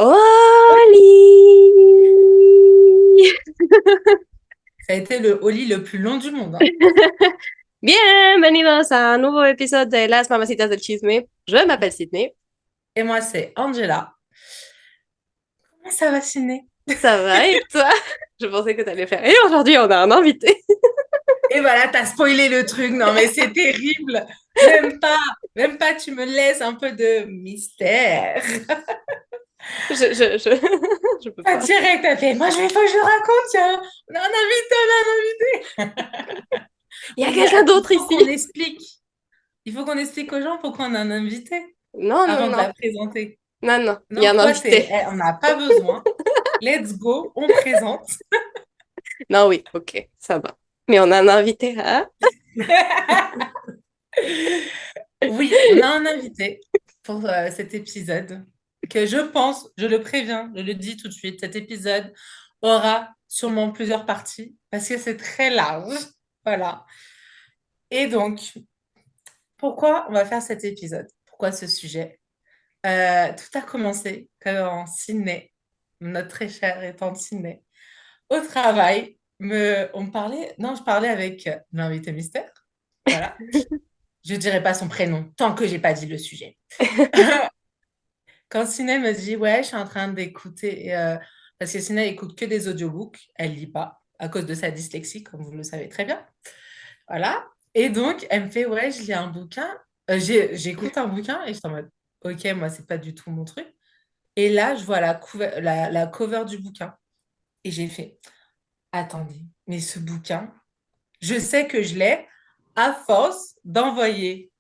Oli! Ça a été le Oli le plus long du monde, hein. Bienvenidos a un nuevo episodio de Las Mamacitas del Chisme. Je m'appelle Sydney. Et moi, c'est Angela. Comment ça va, Ciné? Ça va et toi? Je pensais que tu allais faire. Et aujourd'hui, on a un invité. Et voilà, t'as spoilé le truc. Non, mais c'est terrible. Même pas, même pas, tu me laisses un peu de mystère. Je, je peux Ah, pas. direct, t'as fait. Moi, faut que je le raconte, tiens. On a un invité, on a un invité. Il y a Oui, quelqu'un il d'autre faut qu'on ici. explique. Il faut qu'on explique aux gens pourquoi on a un invité Non, non, avant de non. la présenter. Non, non. Il y Non, a un toi, invité. on n'a pas besoin. Let's go, on présente. Non, oui, ok, ça va. Mais on a un invité, hein? Oui, on a un invité pour cet épisode que je pense, je le préviens, je le dis tout de suite, cet épisode aura sûrement plusieurs parties parce que c'est très large. Voilà. Et donc, pourquoi on va faire cet épisode? Pourquoi ce sujet? Tout a commencé quand Sydney, notre très chère et tante Sydney, au travail, on me parlait, non, je parlais avec l'invité mystère. Voilà. Je ne dirai pas son prénom tant que j'ai pas dit le sujet. Quand Siné me dit, ouais, je suis en train d'écouter, parce que Siné écoute que des audiobooks, elle lit pas, à cause de sa dyslexie, comme vous le savez très bien. Voilà. Et donc, elle me fait, ouais, je lis un bouquin, j'écoute un bouquin, et je suis en mode, ok, moi, c'est pas du tout mon truc. Et là, je vois la cover du bouquin, et j'ai fait, attendez, mais ce bouquin, je sais que je l'ai à force d'envoyer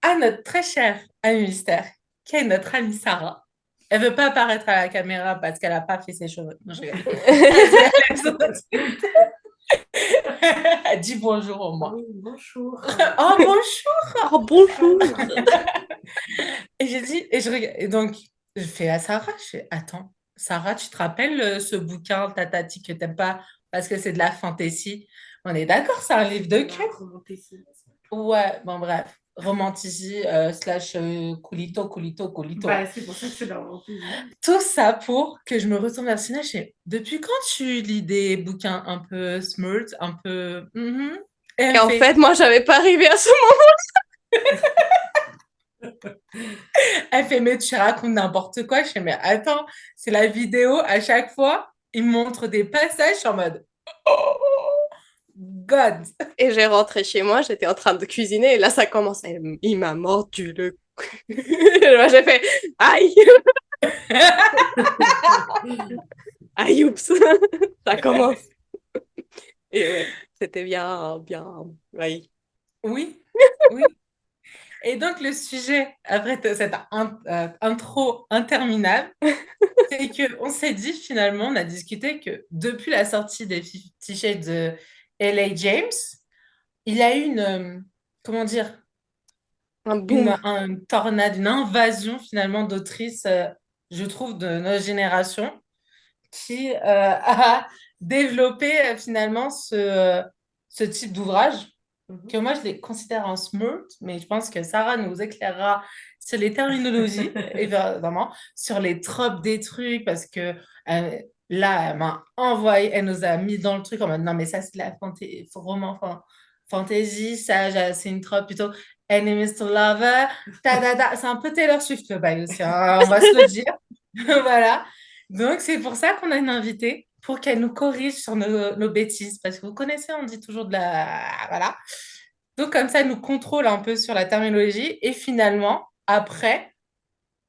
à notre très cher ami mystère, qui est notre amie Sarah. Elle veut pas apparaître à la caméra parce qu'elle a pas fait ses cheveux. Non, je rigole. Vas-y, Alex. Elle dit bonjour au moins. Oui, bonjour. Oh, bonjour. Oh, bonjour. Et j'ai dit, et donc, je fais à Sarah, je fais, attends, Sarah, tu te rappelles ce bouquin, Tatati, que t'aimes pas parce que c'est de la fantaisie? On est d'accord, c'est un livre de cul. Ouais, bon, bref. Romantici, slash Coolito, Coolito, Coolito. Bah, c'est pour ça que c'est la fantaisie. Tout ça pour que je me retourne vers Sina. Je fais, depuis quand tu lis des bouquins un peu smart, un peu... Et elle Et me en fait, fait, moi, j'avais pas arrivé à ce mais tu racontes n'importe quoi. Je fais, mais attends, c'est la vidéo, à chaque fois, il me montre des passages, je suis en mode, oh, God. Et j'ai rentré chez moi, j'étais en train de cuisiner et là ça commence. Il m'a mordu le cul. Moi j'ai fait aïe, aïe, oups, ça commence. Et ouais, c'était bien, bien, aïe. Oui, oui. Et donc, le sujet, après cette intro interminable, c'est qu'on s'est dit finalement, on a discuté que depuis la sortie des Fifty Shades de L.A. James, il y a eu une, comment dire, Un boom. une tornade, une invasion finalement d'autrices, je trouve, de notre génération, qui a développé finalement ce type d'ouvrage, que moi je les considère en smart, mais je pense que Sarah nous éclairera sur les terminologies, évidemment, sur les tropes des trucs, parce que là, elle m'a envoyé, elle nous a mis dans le truc en mode non, mais ça c'est de la roman fantasy, ça c'est une trope plutôt enemies to lover, c'est un peu Taylor Swift le bail aussi, hein, on va se le dire. Voilà. Donc c'est pour ça qu'on a une invitée, pour qu'elle nous corrige sur nos bêtises, parce que vous connaissez, on dit toujours de la... Voilà. Donc, comme ça, elle nous contrôle un peu sur la terminologie. Et finalement, après,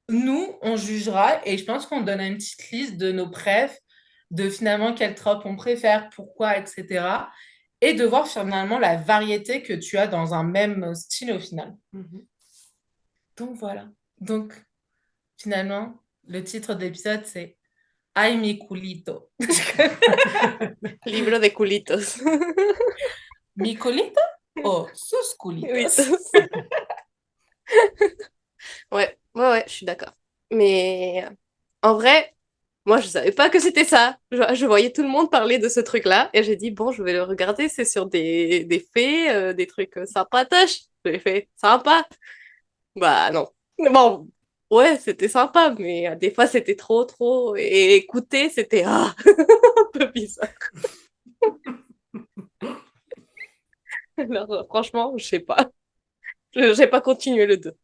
nous, on jugera. Et je pense qu'on donne une petite liste de nos préfs, de finalement quel trope on préfère, pourquoi, etc. Et de voir finalement la variété que tu as dans un même style au final. Mhm. Donc, voilà. Donc, finalement, le titre de l'épisode, c'est Ay, mi culito. Libro de culitos. Mi culito o sus Oui, culitos. ouais, ouais, ouais, je suis d'accord. Mais en vrai, moi, je savais pas que c'était ça. Je voyais tout le monde parler de ce truc-là et j'ai dit, bon, je vais le regarder. C'est sur des faits, des trucs sympatoches. J'ai fait sympa. Bah non. Bon, Ouais, c'était sympa, mais des fois c'était trop, trop. Et écouter, c'était un peu bizarre. Alors, franchement, je sais pas. J'ai pas continué le 2.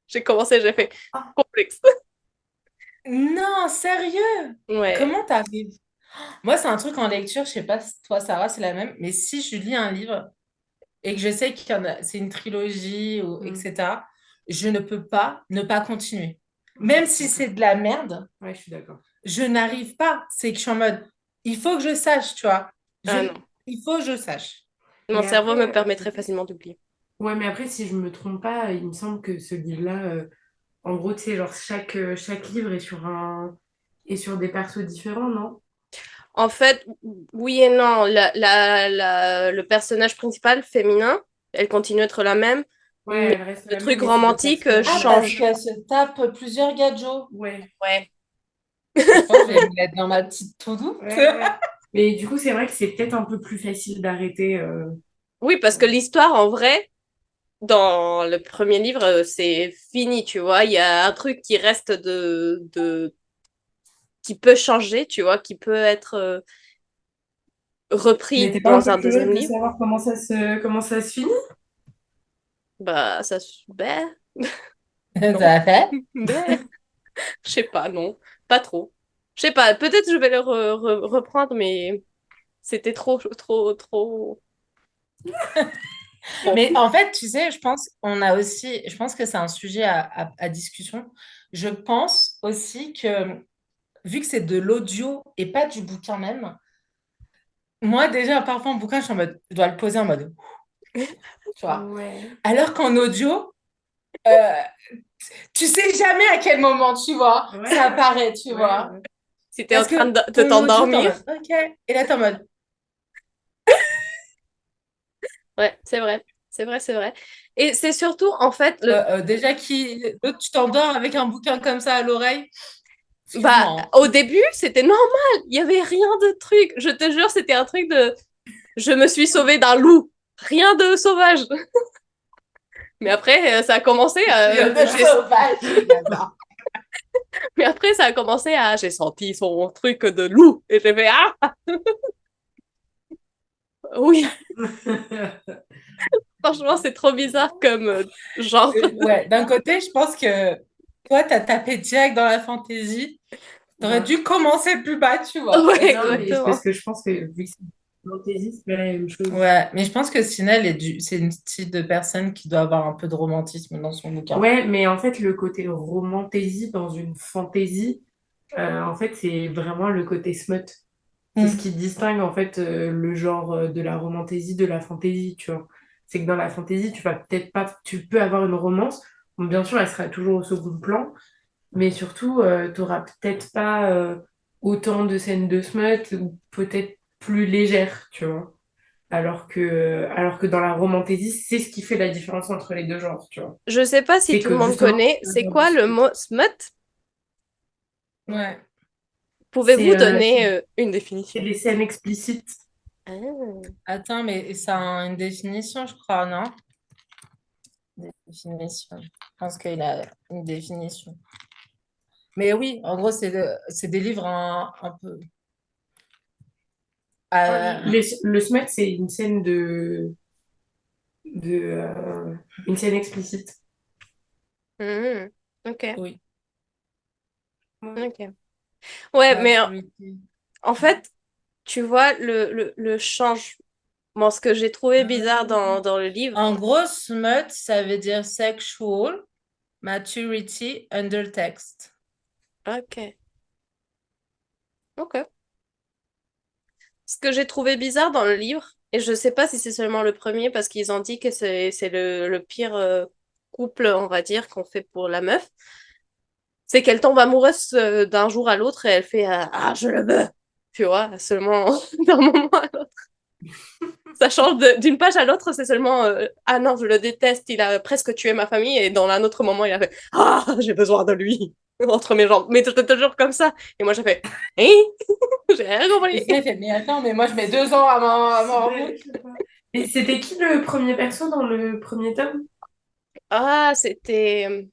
J'ai commencé, j'ai fait Ah, complexe. Non, sérieux? Ouais. Comment t'arrives? Moi, c'est un truc en lecture, je sais pas si toi, Sarah, c'est la même, mais si je lis un livre et que je sais qu'il y en a, c'est une trilogie, ou, hmm, etc., je ne peux pas ne pas continuer. ok, Même si d'accord. c'est de la merde, Ouais, je suis d'accord. je n'arrive pas. C'est que je suis en mode, il faut que je sache, tu vois. Je, Ah non. il faut que je sache. Mon Mais cerveau me après, permet très facilement d'oublier. ouais, mais après, si je me trompe pas, il me semble que ce livre-là, en gros, tu sais, genre, chaque livre est sur des persos différents, non? En fait, oui et non. Le personnage principal, féminin, elle continue à être la même, Ouais, mais elle reste le la même, truc mais c'est des romantique personnages. Ah, parce change. qu'elle se tape plusieurs gadgets. Ouais, Ouais. Je pense que je vais me mettre dans ma petite to-do. ouais, ouais. Mais du coup, c'est vrai que c'est peut-être un peu plus facile d'arrêter. Oui, parce que l'histoire, en vrai, dans le premier livre, c'est fini, tu vois. Il y a un truc qui reste qui peut changer, tu vois, qui peut être Mais repris t'es pas un dans peu un curieuse deuxième de livre. savoir comment ça se finit? Bah, ça, ben, Ça non. a fait. Ben, je sais pas, non. Pas trop. Je sais pas, peut-être je vais le reprendre, mais c'était trop, trop, trop, trop. Mais en fait, tu sais, je pense on a aussi, je pense que c'est un sujet à discussion. Je pense aussi que vu que c'est de l'audio et pas du bouquin même, moi déjà parfois en bouquin, je suis en mode, je dois le poser en mode, tu vois. Ouais. Alors qu'en audio, euh, tu sais jamais à quel moment, tu vois, Ouais, ça ouais. apparaît, tu Ouais, vois. ouais. Si t'es en Parce train que de ton audio, t'es en t'endormir, mode, ok. Et là, t'es en mode, ouais, c'est vrai. C'est vrai, c'est vrai. Et c'est surtout, en fait, déjà qui, l'autre, tu t'endors avec un bouquin comme ça à l'oreille. bah, Excuse-moi. au début, c'était normal. Il y avait rien de truc. Je te jure, c'était un truc de, je me suis sauvée d'un loup. Rien de sauvage. Mais après, ça a commencé à, Rien de sauvage, j'adore. mais après, ça a commencé à, j'ai senti son truc de loup. Et j'ai fait, ah, oui. Franchement, c'est trop bizarre comme genre. Ouais, d'un côté, je pense que toi, t'as tapé direct dans la fantaisie. T'aurais Ben, dû commencer plus bas, tu vois. Ouais, non, mais c'est parce exactement. que je pense que vu que c'est une fantaisie, c'est pas la même chose. Ouais, mais je pense que Sinel c'est une type de personne qui doit avoir un peu de romantisme dans son bouquin. Ouais, mais en fait, le côté romantaisie dans une fantaisie, en fait, c'est vraiment le côté smut. C'est ce Hmm. qui distingue, en fait, le genre de la romantaisie de la fantaisie, tu vois. C'est que dans la fantaisie, tu vas peut-être pas, tu peux avoir une romance. Bon, bien sûr, elle sera toujours au second plan, mais surtout, tu n'auras peut-être pas autant de scènes de smut ou peut-être plus légères, tu vois. Alors que dans la romantaisie, c'est ce qui fait la différence entre les deux genres, tu vois. Je sais pas si C'est tout le que monde justement, connaît. tu peux C'est avoir du quoi le smut. mot smut? Ouais. Pouvez-vous C'est donner une c'est définition? des scènes explicites. Ah. Attends, mais ça a une définition, je crois, non? Définition. Je pense qu'il a une définition. Mais oui, en gros, c'est des livres un peu. euh, Le smut, c'est une scène une scène explicite. Mhm. Ok, oui, Ouais. ok. Ouais, mais maturity. en fait, tu vois, le changement, ce que j'ai trouvé bizarre dans le livre. En gros, smut, ça veut dire sexual maturity under text. Ok, ok. Ce que j'ai trouvé bizarre dans le livre, et je sais pas si c'est seulement le premier, parce qu'ils ont dit que c'est le pire couple, on va dire, qu'on fait pour la meuf, c'est qu'elle tombe amoureuse d'un jour à l'autre et elle fait ah, je le veux, tu vois, seulement d'un moment à l'autre. Ça change d'une page à l'autre, c'est seulement ah non, je le déteste, il a presque tué ma famille, et dans un autre moment, il a fait ah, j'ai besoin de lui entre mes jambes. Mais c'était toujours comme ça. Et moi, j'ai fait hein, j'ai rien Et compris. sinon, il fait, mais attends, mais moi, je mets 2 ans à m'en rendre Ouais, compte. je sais pas. Et c'était qui le premier perso dans le premier tome? Ah, c'était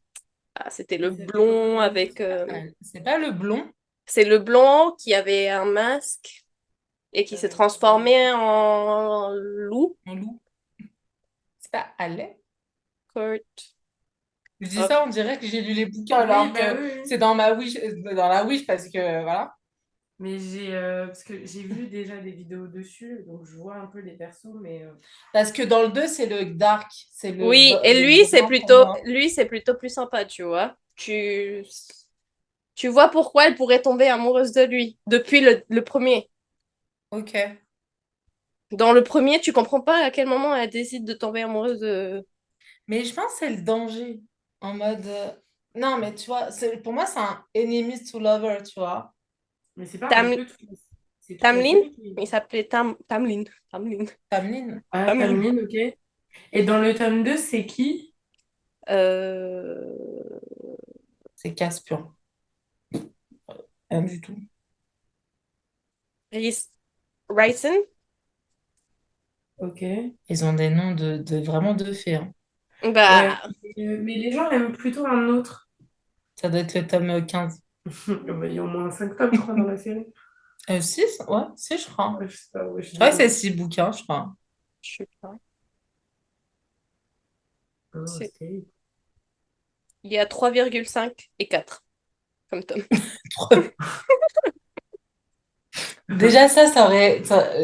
Ah, c'était le Il s'appelait comment blond le nom? avec... C'est pas le blond, C'est le blond qui avait un masque et qui s'est transformé en loup. en loup. C'est pas Allais? Kurt. Je dis Hop. ça, on dirait que j'ai lu les bouquins Oui, alors bah que oui, c'est oui. dans ma wish, dans la wish parce que voilà. Mais parce que j'ai vu déjà des vidéos dessus, donc je vois un peu les persos, mais Parce que dans le 2 c'est le dark, c'est Oui, et le blanc pour moi. lui, c'est plutôt plus sympa, tu vois. Tu vois pourquoi elle pourrait tomber amoureuse de lui depuis le premier. Ok. Dans le premier, tu comprends pas à quel moment elle décide de tomber amoureuse de Mais je pense que c'est le danger. En mode. Non, mais tu vois, pour moi, c'est un enemies to lover, tu vois. c'est pas un Tam- peu c'est toute la Tamlin. série qui. Il s'appelait Tamlin. Tamlin. Tameline, Ah, Tamlin. Tameline, ok. Et dans le tome 2 c'est qui? Euh... c'est Caspian. Rien du tout. Rhys- Rhysand. Ok. Ils ont des noms vraiment de fées, hein. Ouais. Bah, Mais les gens aiment plutôt un autre. Ça doit être le tome 15. Il y a au moins 5 tomes, je crois, dans la série. 6? Ouais, 6, je crois. Ouais, je sais pas, ouais, je Je dis crois des que c'est bêtises. 6 bouquins, je crois. je sais pas. Oh, C'est- c'est... Il y a 3,5 et 4 comme tome. Déjà,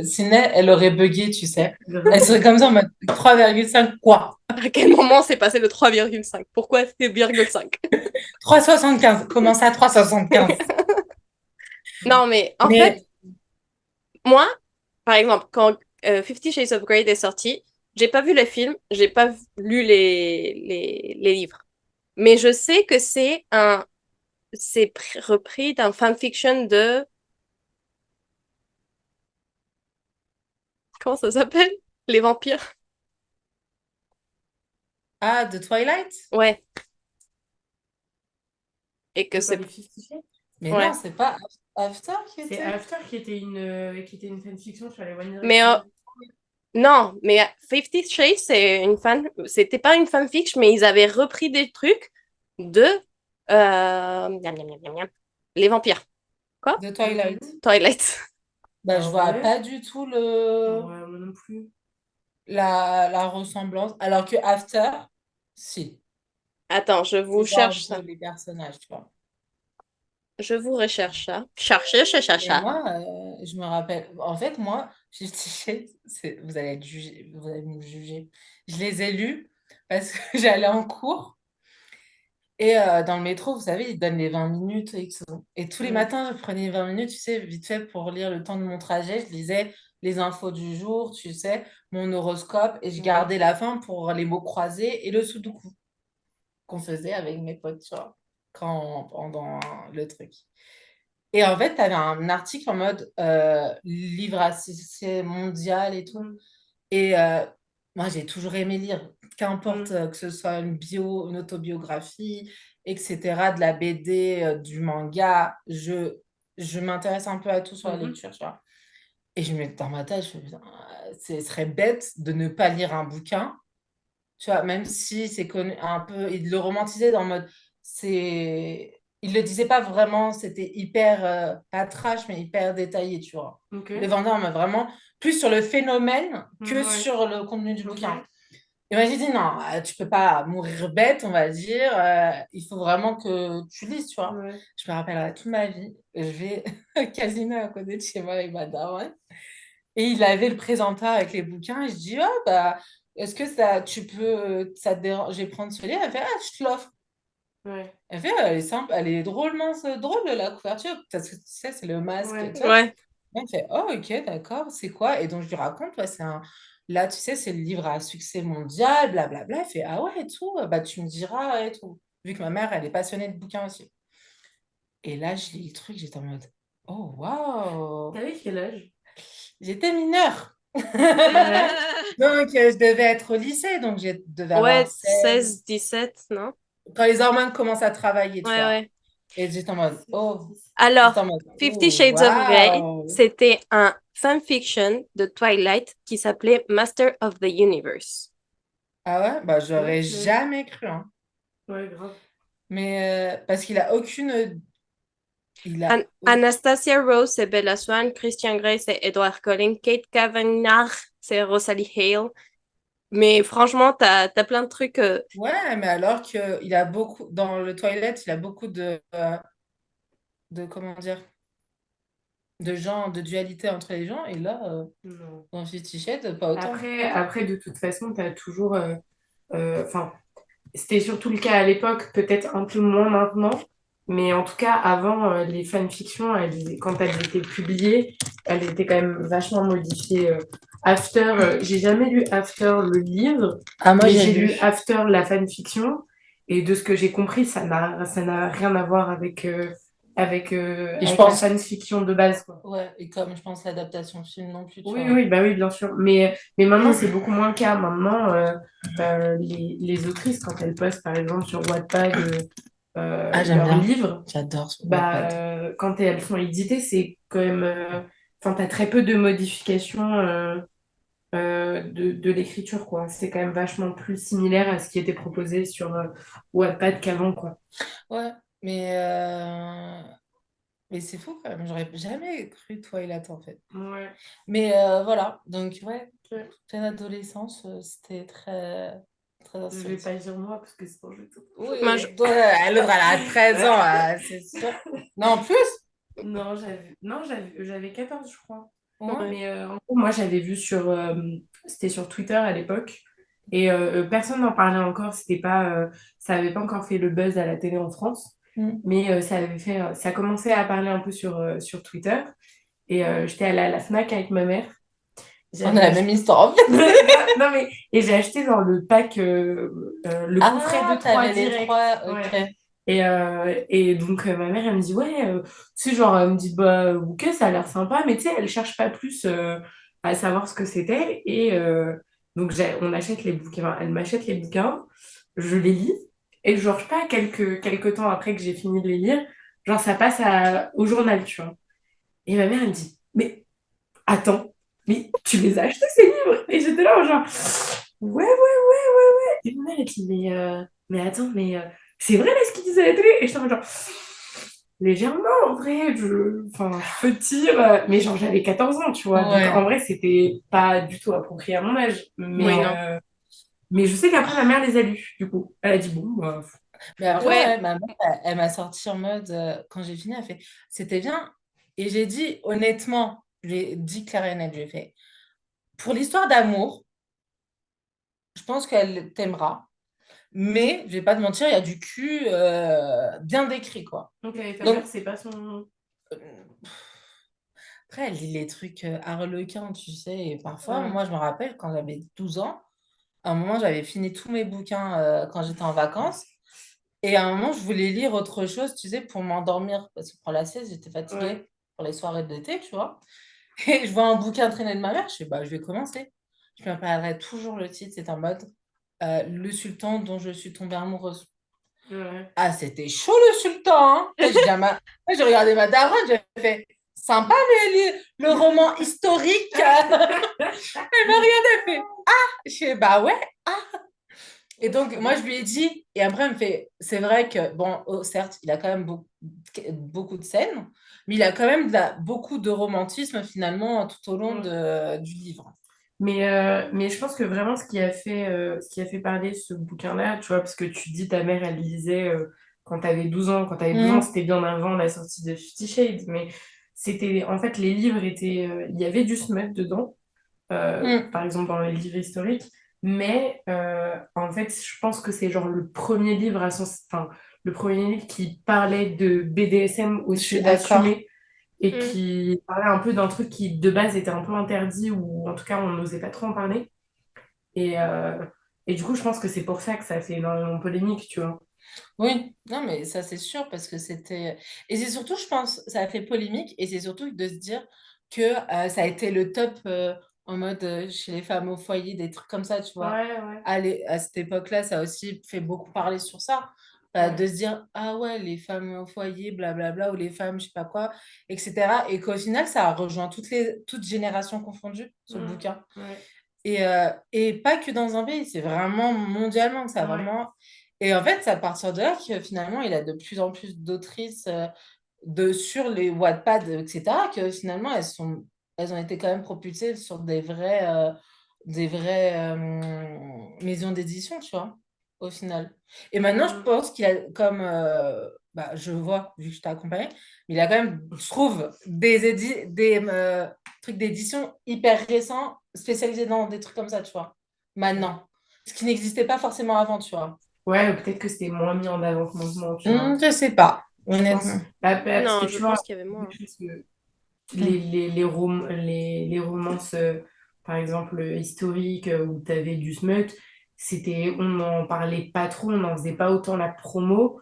Ciné, elle aurait bugué, tu sais. Elle Grave. serait comme ça en mode 3,5 quoi? À quel moment s'est passé le 3,5? Pourquoi c'est 0,5? 3,75. Comment ça, 3,75? Non, mais en fait, Mais moi, par exemple, quand Fifty Shades of Grey est sorti, j'ai pas vu le film, j'ai pas lu les livres. Mais je sais que c'est repris d'un fanfiction de, comment ça s'appelle? Les vampires. ah, de Twilight? Ouais. Et que De quoi, c'est, les Fifty Shades? Mais non, ouais. c'est pas After qui C'est était. After qui était une fanfiction sur les One Mais Direction. non, mais Fifty Shades, c'était pas une fanfiction, mais ils avaient repris des trucs de, miam, miam, miam, miam, miam. Les vampires. Quoi? De Twilight. Twilight. Bah, je Ah vois ouais? pas du tout Ouais, moi non plus. la ressemblance. Alors que After, si. Attends, je vous Tu vois un cherche peu ça. les personnages, tu vois. Je vous recherche ça. Cherchez, Mais cherchez. moi, je me rappelle. En fait, moi, Fifty Shades, vous allez être jugé, vous allez me juger. Je les ai lus parce que j'allais en cours et dans le métro, vous savez, ils donnent les 20 minutes et tous les Ouais. matins, je prenais 20 minutes, tu sais, vite fait pour lire le temps de mon trajet. Je lisais les infos du jour, tu sais, mon horoscope et je Ouais. gardais la fin pour les mots croisés et le sudoku qu'on faisait avec mes potes, tu vois, pendant le truc. Et en fait, tu avais un article en mode livre à succès mondial et tout. Mm. Et moi, j'ai toujours aimé lire, qu'importe Mm. que ce soit une bio, une autobiographie, etc., de la BD, du manga, je m'intéresse un peu à tout sur la Mhm. lecture, tu vois. Et je me mets dans ma tête, je me dis, putain, ce serait bête de ne pas lire un bouquin, tu vois, même si c'est connu un peu, il le romantisait dans le mode, il le disait pas vraiment, c'était hyper, pas trash, mais hyper détaillé, tu vois. Ok. Il le vendait en mode vraiment plus sur le phénomène que Ouais. sur le contenu du Ok. bouquin. Et moi, j'ai dit, non, tu peux pas mourir bête, on va dire, il faut vraiment que tu lises, tu vois. Ouais. Je me rappellerai toute ma vie, je vais au casino à côté de chez moi avec ma daronne. Et il avait le présentoir avec les bouquins. Et je dis, oh, bah, est-ce que ça te dérange, je vais prendre ce livre. Elle fait, ah, je te l'offre. Ouais. Elle fait, elle est simple, elle est drôlement drôle, la couverture. Parce que tu sais, c'est le masque, Ouais. tu vois. Ouais. Elle fait, oh, ok, d'accord, c'est quoi? Et donc, je lui raconte, ouais, là, tu sais, c'est le livre à succès mondial, blablabla. Elle fait, ah ouais, et tout, bah, tu me diras, et tout. Vu que ma mère, elle est passionnée de bouquins aussi. Et là, je lis le truc, j'étais en mode, oh, waouh! T'avais quel âge? J'étais mineure. Ouais. Donc, je devais être au lycée, donc je devais avoir Ouais, 16. 16, 17, non? Quand les hormones commencent à travailler, tu Ouais, vois. ouais. Et j'étais en mode, oh, j'étais Alors, en mode, Fifty oh, Shades of Grey, waouh. c'était un fanfiction de Twilight qui s'appelait Master of the Universe. Ah ouais, bah, j'aurais Ok. jamais cru, hein. Ouais, grave. Mais parce qu'il a aucune. Il a. Anastasia Rose, c'est Bella Swan. Christian Grey, c'est Edward Cullen. Kate Kavanagh, c'est Rosalie Hale. Mais franchement, t'as plein de trucs. Ouais, mais alors qu'il a beaucoup. Dans le Twilight, il a beaucoup de. Comment dire? De gens, de dualité entre les gens. Et là, Non. dans Fifty Shades, pas autant. Après, de toute façon, tu as toujours. Enfin, c'était surtout le cas à l'époque, peut-être un peu moins maintenant, mais en tout cas, avant, les fanfictions, quand elles étaient publiées, elles étaient quand même vachement modifiées. After, j'ai jamais lu After le livre, Ah, moi, mais j'ai j'ai lu. lu After la fanfiction, et de ce que j'ai compris, ça n'a rien à voir Et je avec la pense. fanfiction de base, quoi. Ouais, et comme je pense l'adaptation film non plus, tu Oui, vois. oui, bah oui, bien sûr. Mais maintenant, c'est beaucoup moins le cas. Maintenant, les autrices, quand elles postent, par exemple, sur Wattpad, Ah, j'aime leurs bien. livres, J'adore ce bah, Wattpad. quand elles sont éditées, c'est quand même. Enfin, t'as très peu de modifications de l'écriture, quoi. C'est quand même vachement plus similaire à ce qui était proposé sur Wattpad qu'avant, quoi. Ouais, mais c'est fou quand même. J'aurais jamais cru Twilight en fait. Ouais. Mais voilà, donc ouais, pleine adolescence, c'était très, très Je vais instructif. pas dire moi, parce que sinon, je vais tout Moi, je- Oui, toi, l'autre, elle a 13 ans, c'est sûr. Non, plus? Non, j'avais 14, je crois. Ouais. ouais. Mais en gros, moi, j'avais vu c'était sur Twitter à l'époque, et personne n'en parlait encore. Ça avait pas encore fait le buzz à la télé en France, Mm. mais ça commençait à parler un peu sur Twitter. Et j'étais allée à la Fnac avec ma mère. On a J'avais la même acheté. histoire en fait. Non, mais et j'ai acheté dans le pack, le coffret de Ah, trois t'avais les directs. trois, Ouais. ok. Et donc, ma mère, elle me dit, ouais, tu sais, genre, elle me dit, bah, ok, ça a l'air sympa, mais tu sais, elle cherche pas plus à savoir ce que c'était. Et donc, on achète les bouquins, elle m'achète les bouquins, je les lis, et genre, je sais pas, quelques temps après que j'ai fini de les lire, genre, ça passe au journal, tu vois. Et ma mère, elle me dit, mais attends, mais tu les as achetés, ces livres? Et j'étais là, genre, ouais, ouais, ouais, ouais, ouais. Et ma mère, elle dit, mais attends, c'est vrai là ce qu'ils disaient à la télé? Et j'étais en mode genre, légèrement, en vrai, enfin, je peux te dire, mais genre, j'avais 14 ans, tu vois. Donc, en Ouais. vrai, c'était pas du tout approprié à mon âge. Oui, Mais, non. mais je sais qu'après, ma mère les a lus, du coup. Elle a dit, bon, bah, Mais après, Ouais, ouais, ma mère, elle m'a sorti en mode, quand j'ai fini, elle fait, c'était bien. Et j'ai dit, honnêtement, j'ai dit clair et net, j'ai fait, pour l'histoire d'amour, je pense qu'elle t'aimera. Mais, je vais pas te mentir, il y a du cul bien décrit, quoi. donc, ta Donc, mère, c'est pas son. euh, après, elle lit les trucs harlequins, tu sais. Et parfois, Ouais. moi, je me rappelle, quand j'avais 12 ans, à un moment, j'avais fini tous mes bouquins quand j'étais en vacances. Et à un moment, je voulais lire autre chose, tu sais, pour m'endormir. Parce que pour la sieste, j'étais Ouais. fatiguée pour les soirées d'été, tu vois. Et je vois un bouquin traîner de ma mère, je fais, bah, je vais commencer. Je me rappellerai toujours le titre, c'est en mode Le sultan dont je suis tombée amoureuse. Ouais. Ah, c'était chaud le sultan, hein. J'ai regardé ma daronne, j'ai fait, sympa le roman historique. Elle m'a regardé, elle fait, je fais, bah ouais. Et donc, moi, je lui ai dit, et après, elle me fait, c'est vrai que, bon, certes, il a quand même beaucoup de scènes, mais il a quand même beaucoup de romantisme, finalement, tout au long Ouais. du livre. Mais je pense que vraiment ce qui a fait parler ce bouquin-là, tu vois, parce que tu dis ta mère, elle lisait quand tu avais 12 ans. Quand tu avais 12 ans, Mm, c'était bien avant la sortie de Fifty Shades. Mais en fait, les livres étaient. Il y avait du smut dedans, mm, par exemple dans les livres historiques. Mais en fait, je pense que c'est genre le premier livre enfin, le premier livre qui parlait de BDSM je suis aussi d'accord. assumé et hmm. qui parlait un peu d'un truc qui de base était un peu interdit ou en tout cas on n'osait pas trop en parler. Et, euh, et du coup, je pense que c'est pour ça que ça fait énormément polémique, tu vois. Oui, non, mais ça, c'est sûr, parce que c'était. Et c'est surtout, je pense, ça a fait polémique, et c'est surtout de se dire que ça a été le top en mode chez les femmes au foyer, des trucs comme ça, tu vois. Ouais, ouais, À cette époque-là, ça a aussi fait beaucoup parler sur ça. De ouais. se dire, ah ouais, les femmes au foyer, blablabla, ou les femmes, je sais pas quoi, etc. Et qu'au final, ça a rejoint toutes générations confondues, ce Mm. bouquin. Ouais, Et pas que dans un pays, c'est vraiment mondialement que ça a ouais. vraiment. Et en fait, c'est à partir de là que finalement, il a de plus en plus d'autrices sur les Wattpad, etc., que finalement, elles ont été quand même propulsées sur des vraies maisons d'édition, tu vois, au final. Et maintenant, je Mm. pense qu'il a, comme je vois, vu que je t'ai accompagné, mais il a quand même, je trouve, des trucs d'édition hyper récents, spécialisés dans des trucs comme ça, tu vois, Ouais. maintenant. Ce qui n'existait pas forcément avant, tu vois. Ouais, ou peut-être que c'était moins mis en avant que maintenant, tu vois. Je sais pas, Je pense. honnêtement. Parce que Non, je tu vois, pense qu'il y avait des moins. choses que Mm. les romances, par exemple, historiques, où tu avais du smut, on n'en parlait pas trop, on n'en faisait pas autant la promo.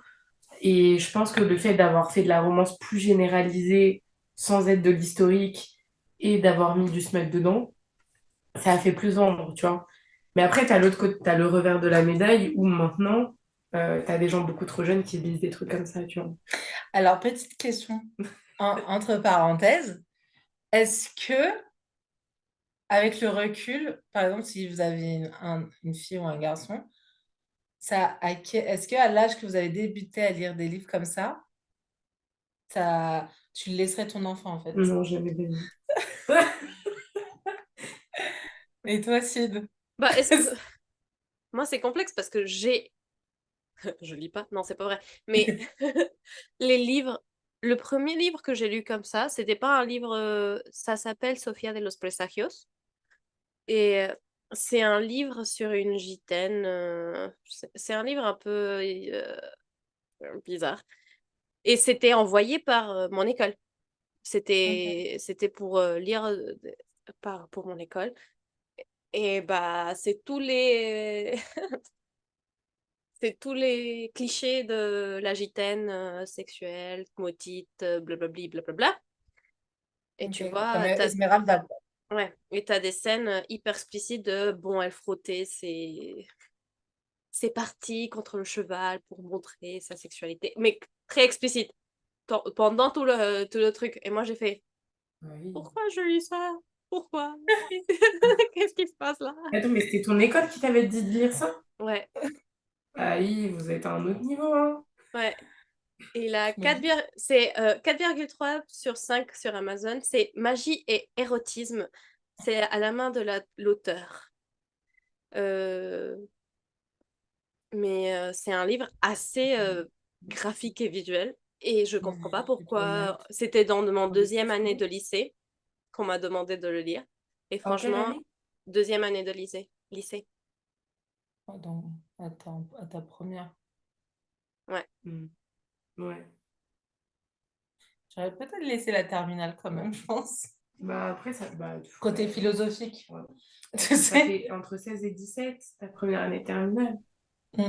Et je pense que le fait d'avoir fait de la romance plus généralisée, sans être de l'historique, et d'avoir mis du smut dedans, ça a fait plus vendre, tu vois. Mais après, tu as l'autre côté, tu as le revers de la médaille, où maintenant, tu as des gens beaucoup trop jeunes qui lisent des trucs comme ça, tu vois. Alors, petite question, entre parenthèses, est-ce que, avec le recul, par exemple, si vous avez une fille ou un garçon, est-ce qu'à l'âge que vous avez débuté à lire des livres comme tu le laisserais ton enfant, en fait? Non, jamais de vie. Et toi, Sid? Bah, moi, c'est complexe parce que je lis pas, non, c'est pas vrai. Mais les livres, le premier livre que j'ai lu comme ça, c'était pas un livre, ça s'appelle Sofía de los Presagios. Et c'est un livre sur une gitane. C'est un livre un peu bizarre. Et c'était envoyé par mon école. Ok. C'était pour lire pour mon école. Et bah, c'est tous les clichés de la gitane sexuelle, maudite, blablabli, blablabla. Et tu Ok, comme vois, Esmeralda. ouais, et t'as des scènes hyper explicites de, bon, elle frottait ses parties contre le cheval pour montrer sa sexualité, mais très explicite pendant tout le truc. Et moi, j'ai fait, Oui. pourquoi je lis ça? Pourquoi? Qu'est-ce qui se passe là? Attends, mais c'était ton école qui t'avait dit de lire ça? Ouais, Ah oui, vous êtes à un autre niveau, hein. ouais. Et il a Mais 4,3 sur 5 sur Amazon. C'est Magie et érotisme. C'est à la main de l'auteur. Euh, mais c'est un livre assez graphique et visuel. Et je comprends pas je suis pourquoi. preneuse. C'était dans mon En deuxième année description. de lycée qu'on m'a demandé de le lire. Et En quelle franchement, année? deuxième année de lycée. Pardon, à ta première. Ouais. Hmm. Ouais. J'aurais peut-être laissé la terminale quand même, je pense. Bah après, ça, bah, Côté philosophique, ouais. tu Ça sais. fait entre 16 et 17 ta première année terminale. Mm,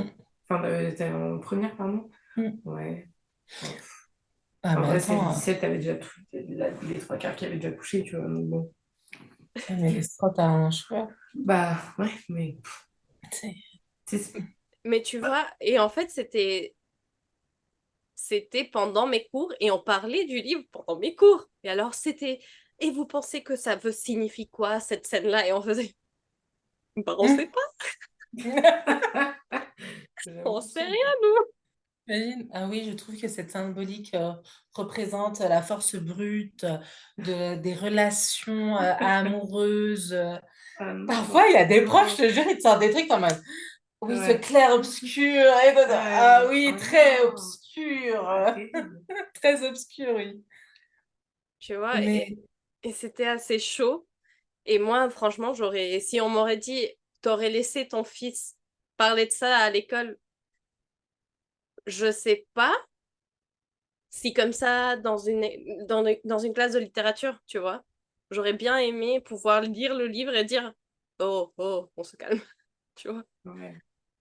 Enfin, t'es en première, pardon. mm. Ouais. Ouais. Ah, En mais vrai, 16 et attends, 17, t'avais déjà les trois quarts qui avaient déjà couché, tu vois. Donc bon. mais les spots à un choix. Bah ouais, mais C'est- c'est Mais tu vois, et en fait, c'était pendant mes cours et on parlait du livre pendant mes cours. Et alors, et vous pensez que ça veut signifier quoi, cette scène-là? Et on faisait, bah, on sait Mm. pas, on J'avoue, sait rien, nous. Imagine. Ah oui, je trouve que cette symbolique représente la force brute des relations amoureuses. ah non, Parfois, il y a des profs, non. je te jure, ils te sortent des trucs en mode oui, ce Ouais. clair-obscur. Ah Ouais. oui, Oh très non. obscur. Ah, terrible. Très obscur, oui. Tu vois, Mais et c'était assez chaud. Et moi, franchement, si on m'aurait dit, t'aurais laissé ton fils parler de ça à l'école, je sais pas si comme ça, dans une classe de littérature, tu vois, j'aurais bien aimé pouvoir lire le livre et dire, oh, oh, on se calme, tu vois. Ouais.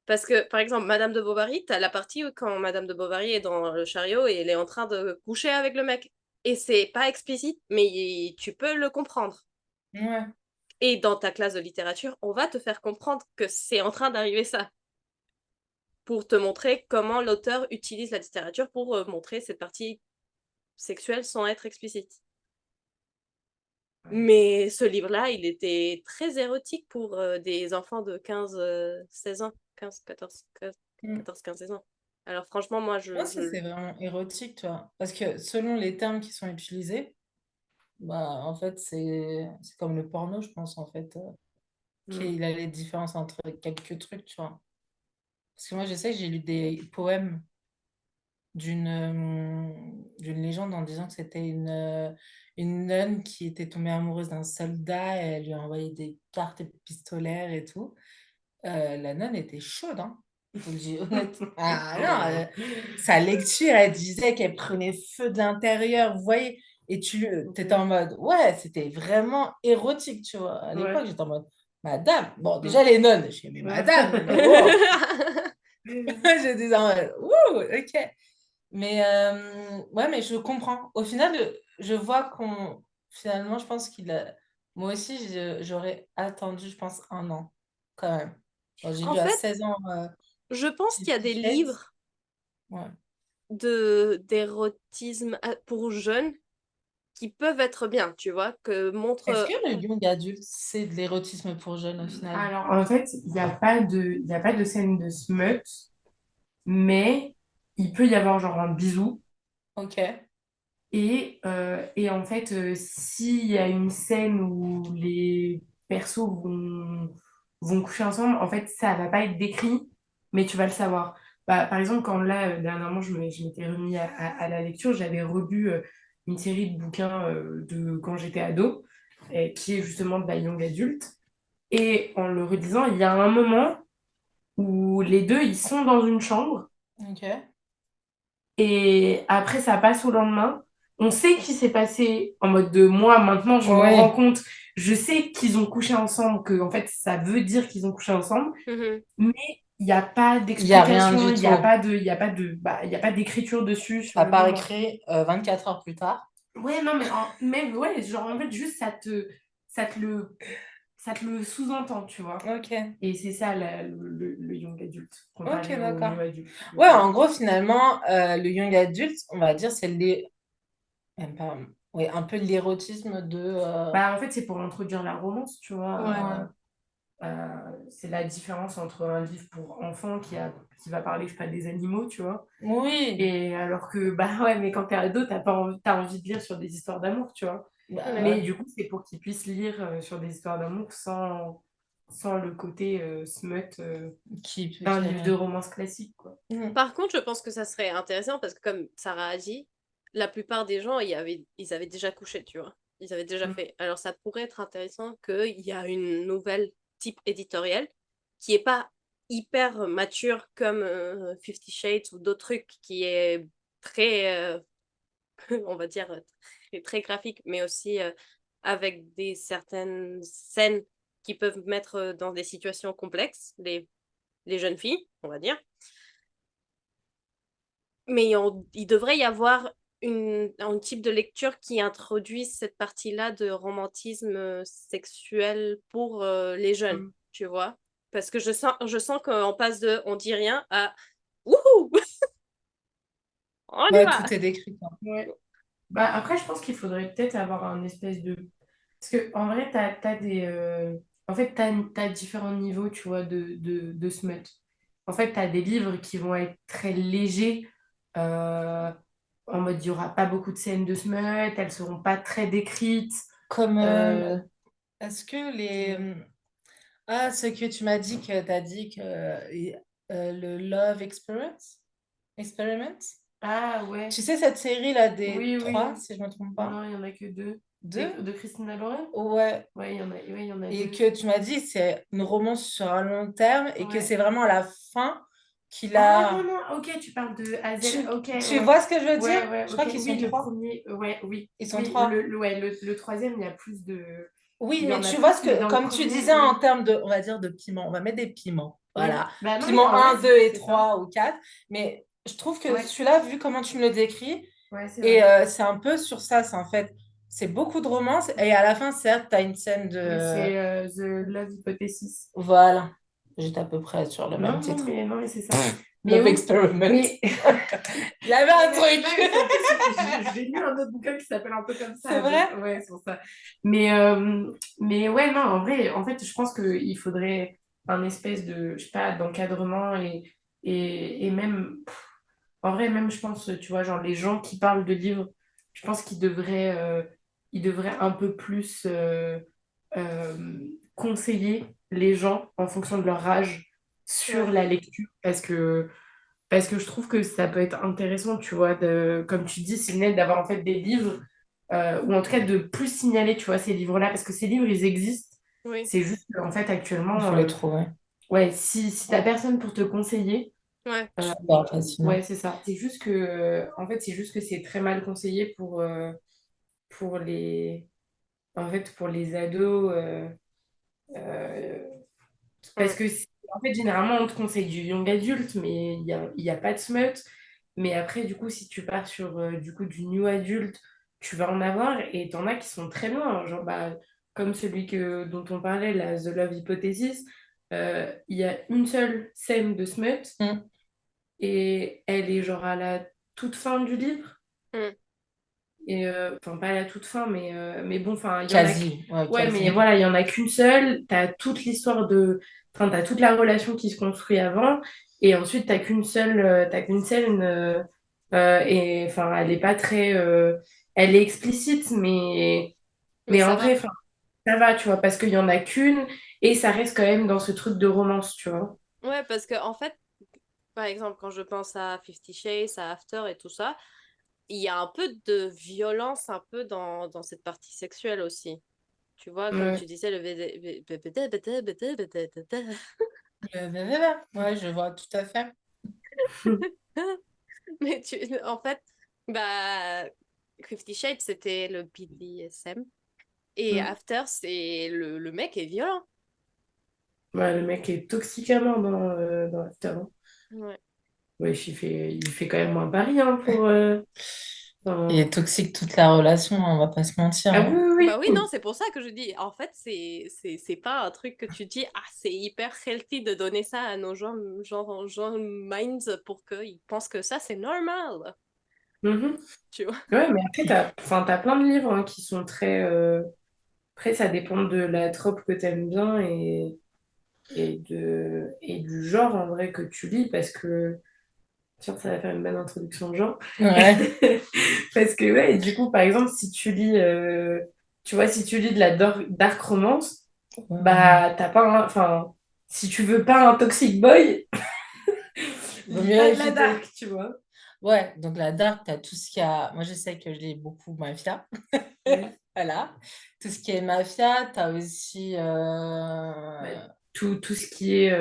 Parce que, par exemple, Madame de Bovary, t'as la partie où quand Madame de Bovary est dans le chariot et elle est en train de coucher avec le mec. Et c'est pas explicite, mais tu peux le comprendre. ouais, Et dans ta classe de littérature, on va te faire comprendre que c'est en train d'arriver ça, pour te montrer comment l'auteur utilise la littérature pour montrer cette partie sexuelle sans être explicite. Ouais. Mais ce livre-là, il était très érotique pour des enfants de 15, 16 ans. 15, 14, 15. Mm. 14-15 ans. Alors franchement, moi, Je pense que c'est vraiment érotique, tu vois. Parce que selon les termes qui sont utilisés, bah, en fait, c'est comme le porno, je pense, en fait. Mm. Qu'il a les différences entre quelques trucs, tu vois. Parce que moi, je sais que j'ai lu des poèmes d'une légende en disant que c'était une nonne qui était tombée amoureuse d'un soldat et elle lui a envoyé des cartes épistolaires et tout. La nonne était chaude, hein. Je vous le dis honnêtement. Ah non, sa lecture, elle disait qu'elle prenait feu de l'intérieur, vous voyez. Et tu étais en mode, ouais, c'était vraiment érotique, tu vois. À l'époque, Ouais. j'étais en mode, madame, bon, déjà Mm. les nonnes, je dis, mais Ouais. madame, mais oh, je disais en mode, ouh, ok. Mais ouais, mais je comprends. Au final, je vois qu'on, finalement, je pense qu'il a, moi aussi, j'aurais attendu, je pense, un an, quand même. Genre, j'ai En lu à fait, 16 ans je pense qu'il y a Fifty des Shades. livres Ouais. d'érotisme pour jeunes qui peuvent être bien, tu vois, que Est-ce montre... que le young adulte, c'est de l'érotisme pour jeunes au final? Alors, en fait, il y a pas de scène de smut, mais il peut y avoir genre un bisou. Ok. Et en fait, s'il y a une scène où les persos vont coucher ensemble, en fait, ça va pas être décrit, mais tu vas le savoir. Bah, par exemple, quand là, dernièrement, je m'étais remis à la lecture, j'avais rebu une série de bouquins de quand j'étais ado, qui est justement de la young adulte. Et en le relisant, il y a un moment où les deux, ils sont dans une chambre. Ok. Et après, ça passe au lendemain. On sait qu'il s'est passé en mode de moi, maintenant, je m'en rends Oui. compte. Je sais qu'ils ont couché ensemble, que en fait, ça veut dire qu'ils ont couché ensemble, Mhm. mais il n'y a pas Il n'y a rien d'explication, du tout. il y a pas d'écriture dessus sur Ça le part moment. écrit 24 heures plus tard. Ouais, non, mais même, ouais, genre, en fait, juste, ça te le, ça te le sous-entend, tu vois. Ok. Et c'est ça, le young adulte, Ok, comparé au d'accord. new adulte. Ouais, en gros, finalement, le young adulte, on va dire, c'est même pas, ouais, un peu l'érotisme de. Bah, en fait, c'est pour introduire la romance, tu Ouais. vois. Ouais. C'est la différence entre un livre pour enfants qui va parler, je sais pas, des animaux, tu vois. Oui. Et alors que, bah ouais, mais quand t'es ado, t'as envie de lire sur des histoires d'amour, tu vois. On Bah est Mais ouais. d'accord. du coup, c'est pour qu'ils puissent lire sur des histoires d'amour sans le côté smut Qui peut d'un livre de tirer. romance classique, quoi. Mhm. Par contre, je pense que ça serait intéressant parce que comme Sarah a dit, la plupart des gens, ils avaient déjà couché, tu vois. Ils avaient déjà Mm. fait. Alors ça pourrait être intéressant qu'il y a une nouvelle type éditoriale qui est pas hyper mature comme Fifty Shades ou d'autres trucs qui est très, on va dire, très graphique, mais aussi avec des certaines scènes qui peuvent mettre dans des situations complexes, les jeunes filles, on va dire. Mais il devrait y avoir un type de lecture qui introduit cette partie-là de romantisme sexuel pour les jeunes, Mm. tu vois. Parce que je sens qu'on passe de on dit rien à wouhou, on y Ouais, va. tout est décrit, quoi. Ouais. Bah, après, je pense qu'il faudrait peut-être avoir un espèce de... Parce que en vrai, t'as des... En fait, t'as différents niveaux, tu vois, de smut. En fait, t'as des livres qui vont être très légers, euh, en mode, il n'y aura pas beaucoup de scènes de smut, elles seront pas très décrites. Comme, Euh, est-ce que les. dis-moi. Ah, ce que tu m'as dit que t'as dit que le Love Experiment? Ah ouais, Tu sais, cette série-là des oui, trois, oui. si je ne me trompe pas. Non, il n'y en a que deux. Deux? De Christina Lauren? Ouais. Ouais, il y en a Et deux. que tu m'as dit c'est une romance sur un long terme et que c'est Ouais. vraiment à la fin qu'il Ah non, a. non, ok, tu parles de Hazel. Ok, Tu ouais. vois ce que je veux dire? Ouais, Je ok. crois qu'ils sont Oui, le trois. premier, ouais, oui. Ils sont Oui, trois. le troisième, il y a plus de. Oui, Il y mais en a tu vois plus, ce mais que, dans le comme tu premier, disais en oui. termes de, on va dire, de piment, on va mettre des piments. Oui. Voilà. Bah non, mais Piment en vrai, un 2 et c'est ça. 3 ou 4. Mais je trouve que Ouais, celui-là, vu comment tu me le décris, ouais, c'est et vrai. c'est un peu sur ça, c'est en fait, c'est beaucoup de romance. Et à la fin, certes, tu as une scène Oui, de. c'est The Love Hypothesis. Voilà. J'étais à peu près sur le même titre. Non, mais c'est ça. Mais Love oui, Experiment. mais. J'avais un Non, truc. mais c'est en plus, j'ai lu un autre bouquin qui s'appelle un peu comme C'est ça. Donc, vrai? ouais, c'est pour ça. Mais, ouais, non, en vrai, en fait, je pense qu'il faudrait un espèce de, je sais pas, d'encadrement et Et même, en vrai, même, je pense, tu vois, genre, les gens qui parlent de livres, je pense ils devraient un peu plus euh, conseiller les gens en fonction de leur âge sur Ouais, la lecture. Parce que je trouve que ça peut être intéressant, tu vois, comme tu dis, Sinel, d'avoir en fait des livres, ou en tout cas de plus signaler, tu vois, ces livres-là, parce que ces livres, ils existent. oui, C'est juste qu'en fait, Il actuellement, faut les trouver. ouais, si t'as personne pour te conseiller, ouais, Super facilement. ouais, c'est ça. C'est juste que, en fait, c'est juste que c'est très mal conseillé pour les, en fait, pour les ados, euh, parce ouais, que, en fait, généralement, on te conseille du young adulte, mais il y a pas de smut. Mais après, du coup, si tu pars sur du coup, du new adulte, tu vas en avoir et t'en as qui sont très loin, hein. Genre, bah, comme celui dont on parlait, la The Love Hypothesis, il y a une seule scène de smut Mm. et elle est genre à la toute fin du livre. mm, Et enfin, pas à la toute fin, mais bon, enfin, il y en a. Quasi, ouais, Ouais, mais quasi. voilà, il y en a qu'une seule. T'as toute l'histoire de. Enfin, t'as toute la relation qui se construit avant. Et ensuite, t'as qu'une seule. Et enfin, elle est pas très. Elle est explicite, mais mais ça en va. vrai, enfin, ça va, tu vois, parce qu'il y en a qu'une. Et ça reste quand même dans ce truc de romance, tu vois. Ouais, parce que en fait, par exemple, quand je pense à Fifty Shades, à After et tout ça, il y a un peu de violence un peu dans cette partie sexuelle aussi. Tu vois, comme Ouais. tu disais, le Ouais, je vois tout à fait. mais en fait, bah, Fifty Shades, c'était le BDSM. Et Mm. After, c'est le mec est violent. Ouais, le mec est toxiquement dans After, hein. Ouais. Ouais, il fait quand même un pari hein, pour. Il est Enfin, toxique toute la relation, hein, on va pas se mentir, ah hein. oui, oui, Bah oui, non, oui. c'est pour ça que je dis, en fait, c'est pas un truc que tu dis, ah, c'est hyper healthy de donner ça à nos gens, genre minds pour qu'ils pensent que ça, c'est normal, Mhm. tu vois. Ouais, mais après, enfin, t'as plein de livres hein, qui sont très. Après, ça dépend de la trope que t'aimes bien et du genre en vrai que tu lis parce que. Tiens, ça va faire une bonne introduction au genre. Ouais. Parce que, ouais, du coup, par exemple, si tu lis. Tu vois, si tu lis de la dark romance, Ouais. bah, t'as pas un. Enfin, si tu veux pas un toxic boy, Vaut lis mieux pas de la éviter. dark, tu vois. Ouais, donc la dark, t'as tout ce qu'il y a. Moi, je sais que je lis beaucoup Mafia. Oui. Voilà. Tout ce qui est Mafia, t'as aussi. Bah, tout ce qui est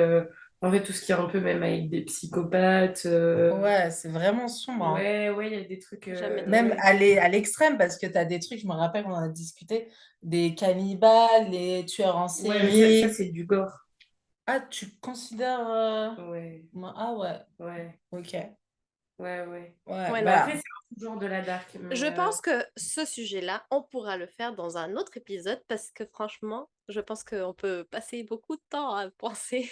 en fait tout ce qui est un peu même avec des psychopathes Ouais, c'est vraiment sombre, hein. ouais ouais il y a des trucs Jamais de la Même vie. ouais. aller à l'extrême, parce que t'as des trucs, je me rappelle, on en a discuté, des cannibales, les tueurs en Ouais, mais ça série. c'est du gore. Ah, tu considères. Ouais, Ah ouais, ouais, ok. ouais, Ouais, Ouais, mais non. après c'est un genre de la dark Je mais pense que ce sujet-là, on pourra le faire dans un autre épisode parce que franchement, je pense qu'on peut passer beaucoup de temps à penser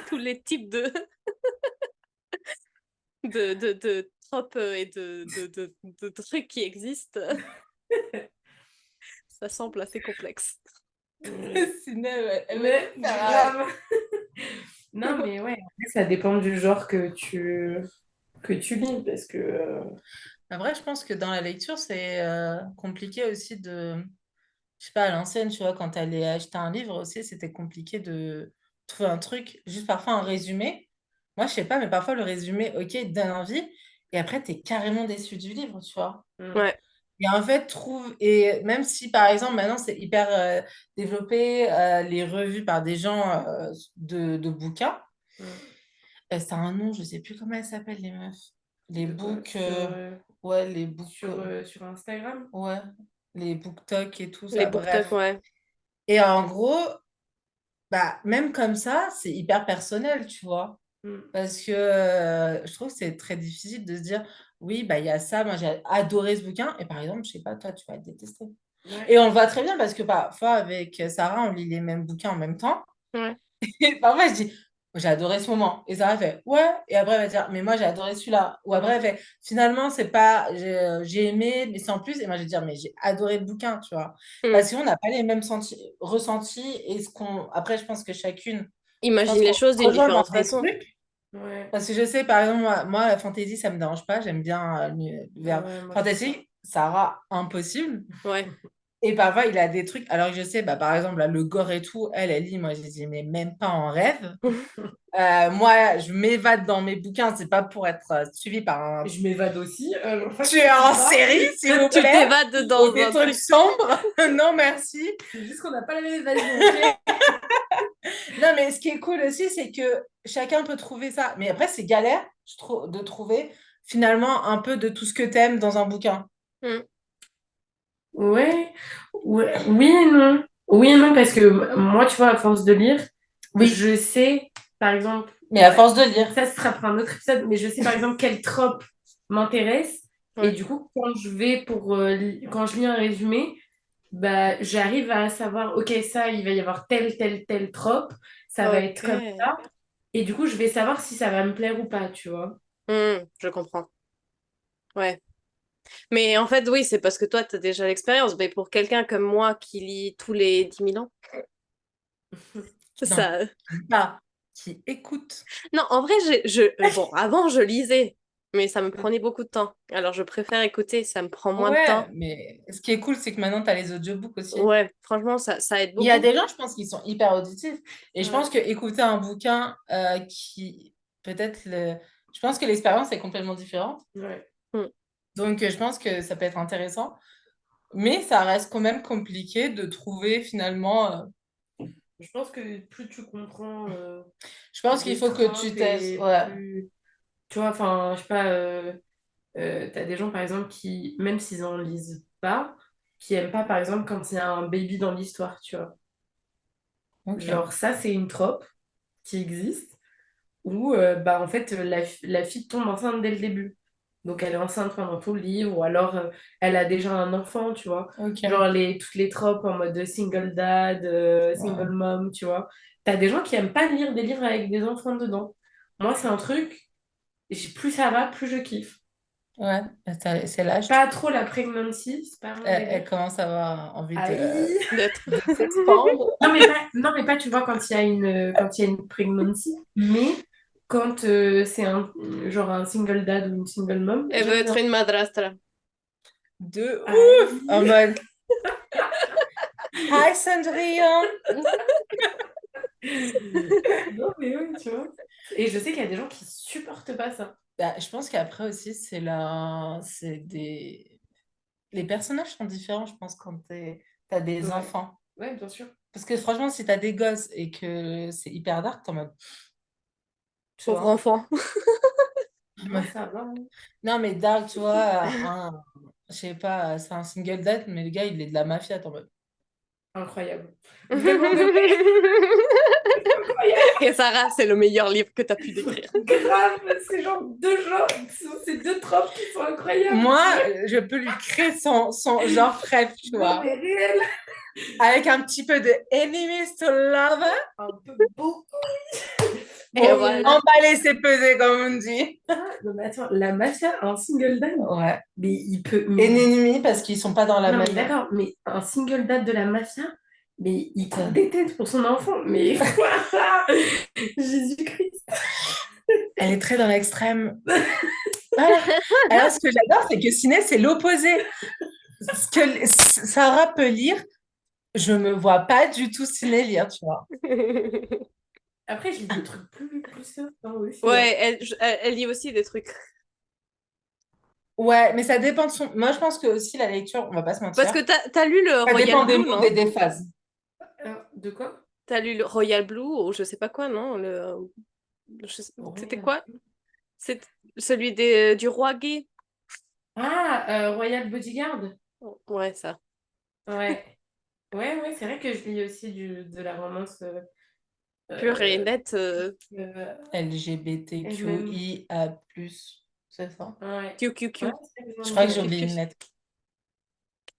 tous les types de tropes et de trucs qui existent. Ça semble assez complexe. ouais. Sinon, elle va Mais nous faire. grave. Non mais ouais après, ça dépend du genre que tu lis parce que Après, je pense que dans la lecture, c'est compliqué aussi de. Je sais pas, à l'ancienne, tu vois, quand tu allais acheter un livre aussi, c'était compliqué de trouver un truc, juste parfois un résumé. Moi, je sais pas, mais parfois le résumé, ok, il te donne envie, et après, tu es carrément déçu du livre, tu vois. Ouais, Et en fait, et même si par exemple maintenant c'est hyper développé, les revues par des gens de bouquins, Mm. c'est un nom, je sais plus comment elles s'appellent les meufs. Les De quoi books, ouais, les books, sur Instagram. ouais, les book et tout les ça, BookTok, bref. ouais. Et en gros, bah, même comme ça, c'est hyper personnel, tu vois. Mm. Parce que je trouve que c'est très difficile de se dire, oui, bah, il y a ça, moi j'ai adoré ce bouquin, et par exemple, je sais pas, toi, tu vas le détester. Et Ouais. on le voit très bien parce que parfois, avec Sarah, on lit les mêmes bouquins en même temps. Ouais. Et parfois, je dis, j'ai adoré ce moment. Et Sarah fait, ouais. Et après, elle va dire, mais moi, j'ai adoré celui-là. Ou après, elle Mm. fait, finalement, c'est pas, j'ai aimé, mais sans plus. Et moi, je vais dire, mais j'ai adoré le bouquin, tu vois. Mm. Parce qu'on n'a pas les mêmes ressentis. Et après, je pense que chacune, je pense Imagine les qu'on choses se d'une rejoint dans différente des façon. trucs. Ouais, Parce que je sais, par exemple, moi, la fantasy, ça me dérange pas. J'aime bien le verbe ouais, moi je sais pas. fantasy. Sarah, impossible. Ouais. Et parfois, il a des trucs. Alors que je sais, bah, par exemple, là, le gore et tout, elle lit. Moi, je dis, mais même pas en rêve. Moi, je m'évade dans mes bouquins. C'est pas pour être suivie par un Je m'évade aussi. tu es en série, s'il vous Tu plaît. t'évades Ou dans des un trucs truc. sombres. Non, merci. C'est juste qu'on n'a pas la même évasion, ok? Non, mais ce qui est cool aussi, c'est que chacun peut trouver ça. Mais après, c'est galère, je trouve, de trouver finalement un peu de tout ce que t'aimes dans un bouquin. Mm. Ouais, ouais, oui et non. Oui et non, parce que moi, tu vois, à force de lire, Oui, je sais, par exemple, mais à force de lire. ça sera pour un autre épisode, mais je sais, par exemple, quel trope m'intéresse. Et Ouais. du coup, quand je vais quand je lis un résumé, bah, j'arrive à savoir, ok, ça, il va y avoir tel trope, ça va être Ok. comme ça. Et du coup, je vais savoir si ça va me plaire ou pas, tu vois. Je comprends. Ouais. Mais en fait, oui, c'est parce que toi, tu as déjà l'expérience. Mais pour quelqu'un comme moi qui lit tous les 10 000 ans, Non, ça. pas qui écoute. Non, en vrai, bon, avant, je lisais, mais ça me prenait beaucoup de temps. Alors, je préfère écouter, ça me prend moins de Ouais, temps. mais ce qui est cool, c'est que maintenant, tu as les audiobooks aussi. Ouais, franchement, ça aide Il y a beaucoup. des gens, je pense, qui sont hyper auditifs. Et je pense Ouais, que écouter un bouquin qui, peut-être, je pense que l'expérience est complètement différente. ouais. Mm. Donc, je pense que ça peut être intéressant. Mais ça reste quand même compliqué de trouver finalement. Je pense que plus tu comprends Je pense qu'il des faut que tu tropes testes. et Ouais. plus... Tu vois, enfin, je sais pas, t'as des gens, par exemple, qui, même s'ils en lisent pas, qui aiment pas, par exemple, quand il y a un baby dans l'histoire, tu vois. Ok. Genre, ça, c'est une trope qui existe, où, bah, en fait, la fille tombe enceinte dès le début. Donc, elle est enceinte pendant tout le livre, ou alors, elle a déjà un enfant, tu vois. Ok. Genre, toutes les tropes en mode single dad, single Ouais. mom, tu vois. T'as des gens qui aiment pas lire des livres avec des enfants dedans. Moi, c'est un truc, plus ça va, plus je kiffe. Ouais. C'est l'âge. Pas trop la pregnancy, c'est pas mon Elle délire. commence à avoir envie Aïe! D'être. de s'expandre. Non, mais pas, tu vois, quand il y a une pregnancy, mais quand c'est genre un single dad ou une single mom, Elle veut j'aime être bien. une madrastra. De ouf! En Aïe! mode, hi Cendrillon! Non, mais oui, tu vois. Et je sais qu'il y a des gens qui supportent pas ça. Bah, je pense qu'après aussi, les personnages sont différents, je pense, quand t'as des Ouais, enfants. ouais, bien sûr. Parce que franchement, si t'as des gosses et que c'est hyper dark, t'es en mode, tu Pauvre vois. enfant. Moi, ça va, hein. Non, mais dark, tu vois, je sais pas, c'est un single date, mais le gars, il est de la mafia, t'es en mode. Incroyable. Vraiment de vrai, incroyable. Et Sarah, c'est le meilleur livre que tu as pu décrire. Grave, c'est genre deux genres, ces deux tropes qui sont incroyables. Moi, je peux lui créer son genre préf, tu Non, vois. mais réel. Avec un petit peu de enemies to lover. Un peu beaucoup. Et Bon, voilà. Emballer, c'est peser, comme on dit. non, mais attends, la mafia, un single dad, Ouais. mais il peut. Ennemis parce qu'ils sont pas dans la Non, mais même. d'accord, mais un single dad de la mafia, mais il coupe des têtes pour son enfant. Mais quoi? Jésus-Christ. Elle est très dans l'extrême. Voilà. Alors, ce que j'adore, c'est que Ciné, c'est l'opposé. Ce que Sarah peut lire, je me vois pas du tout Ciné lire, tu vois. Après, je lis des trucs plus certains aussi, hein. Ouais, elle lit aussi des trucs. Ouais, mais ça dépend de son. Moi, je pense que aussi la lecture, on va pas se Parce mentir, que t'as lu le ça Royal dépend des Blue, moods et non? des phases. De quoi? T'as lu le Royal Blue ou je sais pas quoi, non? C'était Royal. quoi? C'est celui du roi gay. Ah, Royal Bodyguard? Ouais, ça. Ouais. Ouais, ouais, c'est vrai que je lis aussi de la romance Pure et euh, nette. MM. LGBTQIA+, c'est ça? Ouais. Ouais, QQQ. c'est vrai que Je j'en crois que lis j'ai oublié aussi. une lettre.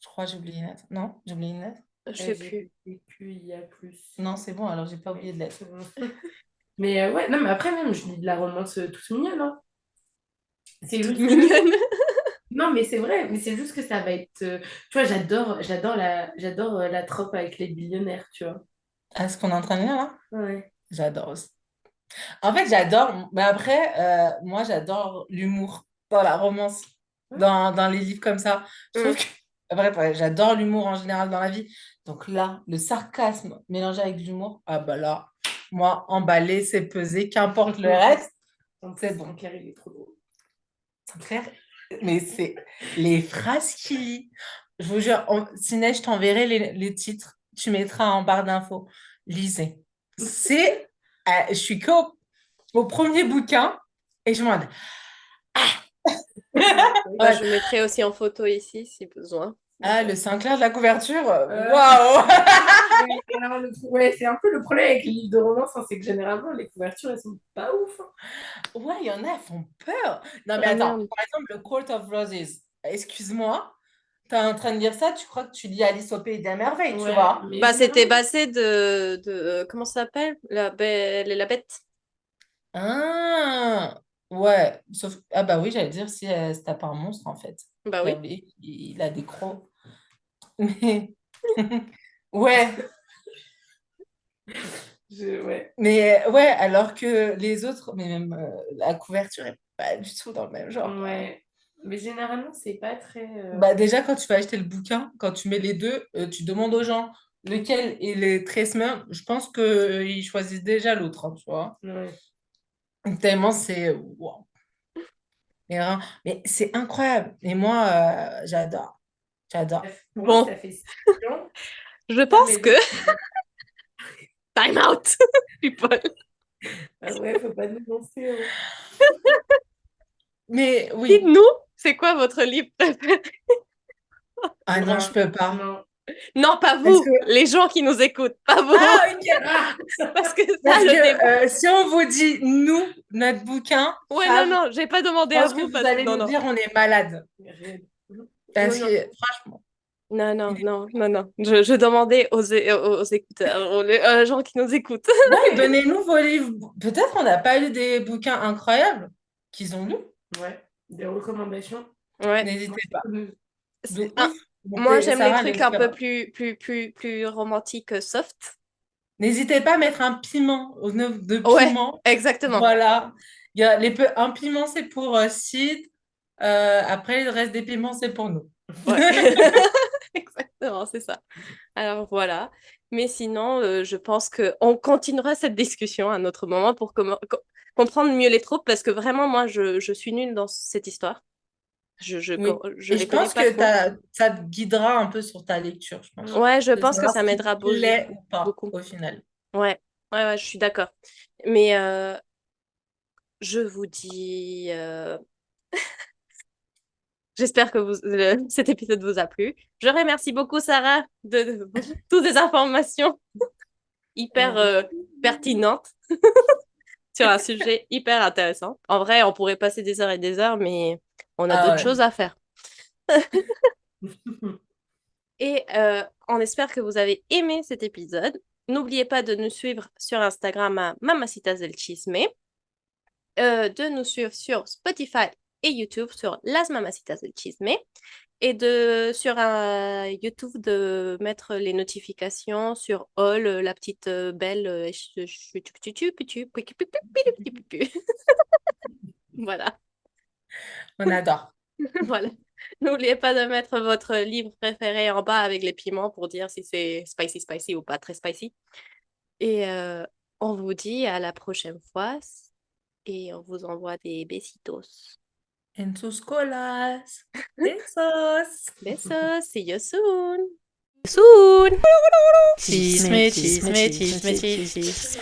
Je crois que j'ai oublié une lettre. Non, j'ai oublié une lettre. Je sais plus. LGBTQIA+. Non, c'est bon, alors j'ai pas oublié Ouais, de lettre. c'est bon. Mais ouais, non, mais après même, je lis de la romance toute mignonne, hein. C'est Toute juste que... mignonne. Non, mais c'est vrai, mais c'est juste que ça va être... Tu vois, j'adore la trope avec les billionnaires, tu vois. Ah, ce qu'on est en train de lire là? Ouais. J'adore aussi. En fait, j'adore, mais après, moi, j'adore l'humour dans la romance, Ouais. dans les livres comme ça. Je trouve Mm. que, bref, ouais, j'adore l'humour en général dans la vie. Donc là, le sarcasme mélangé avec l'humour, ah bah là, moi, emballé, c'est pesé, qu'importe le reste, En plus, c'est bon. Sinclair, il est trop drôle. Sinclair, mais c'est les phrases qu'il lit. Je vous jure, Siné, je t'enverrai les titres, tu mettras en barre d'infos. Lisez. C'est, je suis au premier bouquin et je me demande, Bah, ouais. je mettrai aussi en photo ici si besoin. Ah, le Sinclair de la couverture, Euh, waouh! Oui, alors ouais, c'est un peu le problème avec les livres de romance, hein, c'est que généralement, les couvertures, elles sont pas ouf, hein. Ouais, il y en a, elles font peur. Non, mais Ah attends, merde. par exemple, le Court of Roses. Excuse-moi, t'es en train de lire ça, tu crois que tu lis Alice au Pays des Merveilles, tu Ouais, vois? mais Bah, c'était généralement, basé comment ça s'appelle? La Belle et la Bête. Ah, ouais. Sauf, ah bah oui, j'allais dire si se tape un monstre, en fait. Bah J'ai oui. oublié, il a des crocs. Mais, ouais. ouais. Mais ouais, alors que les autres, mais même la couverture est pas du tout dans le même genre, quoi. Ouais. Mais généralement, c'est pas très. Bah déjà, quand tu vas acheter le bouquin, quand tu mets les deux, tu demandes aux gens lequel est les Tresmer. Je pense qu'ils choisissent déjà l'autre, hein, tu vois. Ouais. Tellement c'est... wow. Mais c'est incroyable. Et moi, j'adore. J'adore. Pour nous, Bon, ça fait 6 ans. je Ça pense met que deux. time out, people. Ah ouais, faut pas nous lancer, hein. Mais oui. Dites-nous, c'est quoi votre livre préféré? Ah non, je Non, peux pas. non. Non, pas Parce vous, que... les gens qui nous écoutent, pas vous. Ah, ok. Ah! Parce que ça, Parce le débat. que si on vous dit, nous, notre bouquin, Ouais, non, fave, non, j'ai pas je demandé à pense que vous vous parce que allez non, nous non. dire on est malade. Non, Parce non. que, franchement, Non, non, il est- non, non, non. Je demandais aux écouteurs, aux gens qui nous écoutent. ouais, donnez-nous vos livres. Peut-être on n'a pas lu des bouquins incroyables qu'ils ont lus. Ouais, des recommandations. Ouais. Moi, N'hésitez je suis pas. preneuse. De Un- ouf. Donc, Moi, j'aime les Sarah, trucs un peu n'hésitera. plus romantiques, soft. N'hésitez pas à mettre un piment, au neuf de Ouais, piment. exactement. Voilà. Il y a un piment, c'est pour Sid. Après, le reste des piments, c'est pour nous. Ouais. Exactement, c'est ça. Alors voilà. Mais sinon, je pense qu'on continuera cette discussion à un autre moment pour comprendre mieux les troupes parce que vraiment, moi, je suis nulle dans cette histoire. Oui. Je Et les je connais pense pas que trop. ça te guidera un peu sur ta lecture, je pense. Ouais, je De pense que savoir ça ce qui te m'aidera plaît ou pas, beaucoup. au final. Ouais, ouais, ouais, je suis d'accord. Mais je vous dis, j'espère que cet épisode vous a plu. Je remercie beaucoup Sarah de toutes ces informations hyper Avec- pertinentes sur un sujet hyper intéressant. En vrai, on pourrait passer des heures et des heures, mais on a Ah d'autres ouais. choses à faire. Et on espère que vous avez aimé cet épisode. N'oubliez pas de nous suivre sur Instagram à Mamacitas del Chisme, de nous suivre sur Spotify et YouTube sur Las Mamacitas del Chisme, et sur YouTube de mettre les notifications sur All, la petite belle. Voilà. On adore. Voilà. N'oubliez pas de mettre votre livre préféré en bas avec les piments pour dire si c'est spicy, spicy ou pas très spicy. Et on vous dit à la prochaine fois et on vous envoie des besitos. En tus colas. Besos. Besos, see you soon. Soon. Chisme, chisme, chisme, chisme.